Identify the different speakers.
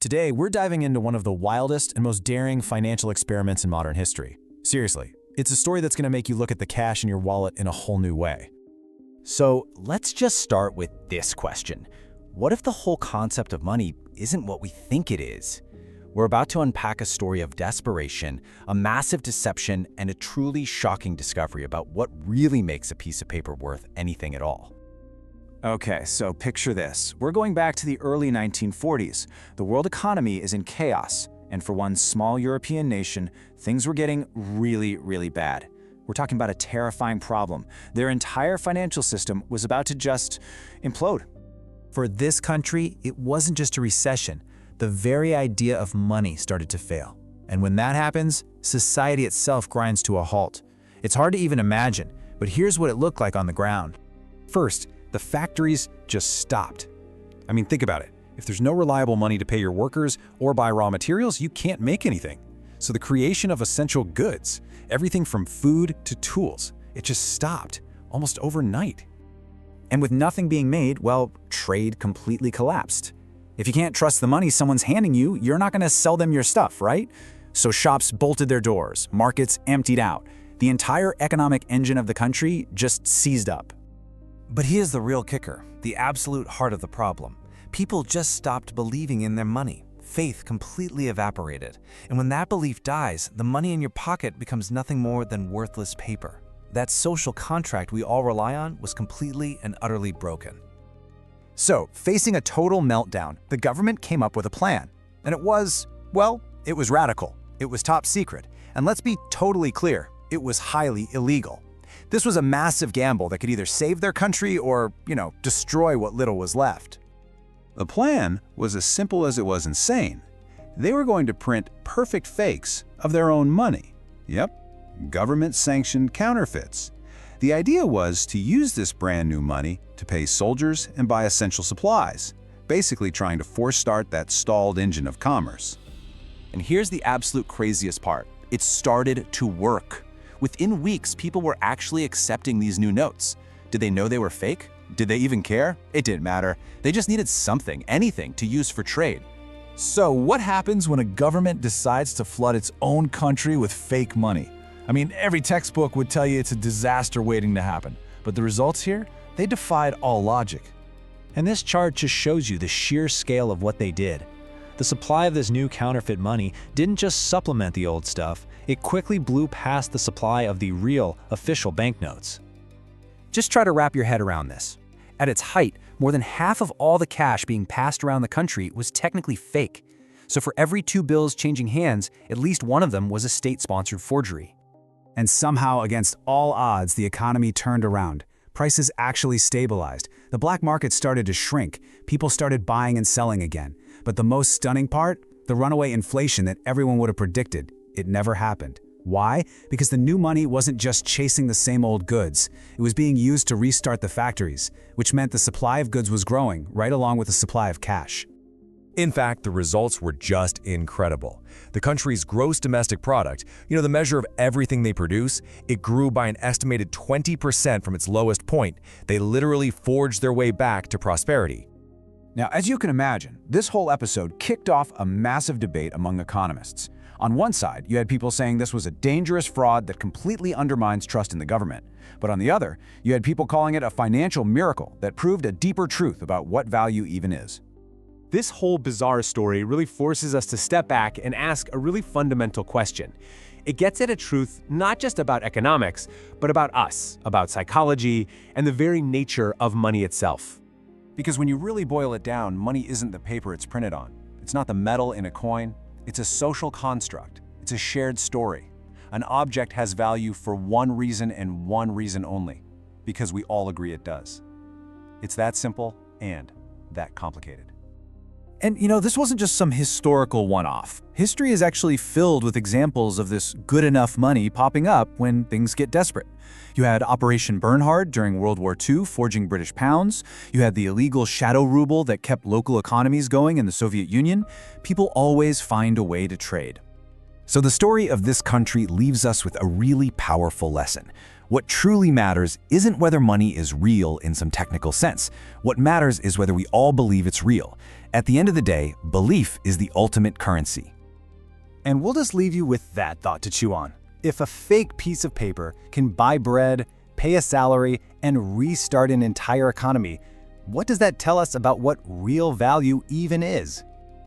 Speaker 1: Today, we're diving into one of the wildest and most daring financial experiments in modern history. Seriously, it's a story that's going to make you look at the cash in your wallet in a whole new way.
Speaker 2: So let's just start with this question. What if the whole concept of money isn't what we think it is? We're about to unpack a story of desperation, a massive deception, and a truly shocking discovery about what really makes a piece of paper worth anything at all.
Speaker 3: Okay, so picture this. We're going back to the early 1940s. The world economy is in chaos, and for one small European nation, things were getting really bad. We're talking about a terrifying problem. Their entire financial system was about to just implode.
Speaker 1: For this country, it wasn't just a recession. The very idea of money started to fail. And when that happens, society itself grinds to a halt. It's hard to even imagine, but here's what it looked like on the ground.
Speaker 4: First, the factories just stopped. I mean, think about it. If there's no reliable money to pay your workers or buy raw materials, you can't make anything. So the creation of essential goods, everything from food to tools, it just stopped almost overnight.
Speaker 2: And with nothing being made, well, trade completely collapsed. If you can't trust the money someone's handing you, you're not going to sell them your stuff, right? So shops bolted their doors, markets emptied out. The entire economic engine of the country just seized up.
Speaker 5: But here's the real kicker, the absolute heart of the problem. People just stopped believing in their money. Faith completely evaporated. And when that belief dies, the money in your pocket becomes nothing more than worthless paper. That social contract we all rely on was completely and utterly broken.
Speaker 3: So, facing a total meltdown, the government came up with a plan. And it was radical. It was top secret. And let's be totally clear, it was highly illegal. This was a massive gamble that could either save their country or, destroy what little was left.
Speaker 4: The plan was as simple as it was insane. They were going to print perfect fakes of their own money. Yep, government-sanctioned counterfeits. The idea was to use this brand new money to pay soldiers and buy essential supplies, basically trying to force-start that stalled engine of commerce.
Speaker 6: And here's the absolute craziest part. It started to work. Within weeks, people were actually accepting these new notes. Did they know they were fake? Did they even care? It didn't matter. They just needed something, anything, to use for trade.
Speaker 7: So what happens when a government decides to flood its own country with fake money? I mean, every textbook would tell you it's a disaster waiting to happen. But the results here, they defied all logic.
Speaker 2: And this chart just shows you the sheer scale of what they did. The supply of this new counterfeit money didn't just supplement the old stuff, it quickly blew past the supply of the real, official banknotes. Just try to wrap your head around this. At its height, more than half of all the cash being passed around the country was technically fake. So for every 2 bills changing hands, at least one of them was a state-sponsored forgery.
Speaker 8: And somehow, against all odds, the economy turned around. Prices actually stabilized. The black market started to shrink. People started buying and selling again. But the most stunning part? The runaway inflation that everyone would have predicted. It never happened. Why? Because the new money wasn't just chasing the same old goods. It was being used to restart the factories, which meant the supply of goods was growing right along with the supply of cash.
Speaker 9: In fact, the results were just incredible. The country's gross domestic product, the measure of everything they produce, it grew by an estimated 20% from its lowest point. They literally forged their way back to prosperity.
Speaker 3: Now, as you can imagine, this whole episode kicked off a massive debate among economists. On one side, you had people saying this was a dangerous fraud that completely undermines trust in the government. But on the other, you had people calling it a financial miracle that proved a deeper truth about what value even is.
Speaker 10: This whole bizarre story really forces us to step back and ask a really fundamental question. It gets at a truth not just about economics, but about us, about psychology, and the very nature of money itself.
Speaker 3: Because when you really boil it down, money isn't the paper it's printed on. It's not the metal in a coin. It's a social construct. It's a shared story. An object has value for one reason and one reason only, because we all agree it does. It's that simple and that complicated.
Speaker 1: And this wasn't just some historical one-off. History is actually filled with examples of this good enough money popping up when things get desperate. You had Operation Bernhard during World War II forging British pounds. You had the illegal shadow ruble that kept local economies going in the Soviet Union. People always find a way to trade.
Speaker 8: So the story of this country leaves us with a really powerful lesson. What truly matters isn't whether money is real in some technical sense. What matters is whether we all believe it's real.
Speaker 6: At the end of the day, belief is the ultimate currency.
Speaker 3: And we'll just leave you with that thought to chew on. If a fake piece of paper can buy bread, pay a salary, and restart an entire economy, what does that tell us about what real value even is?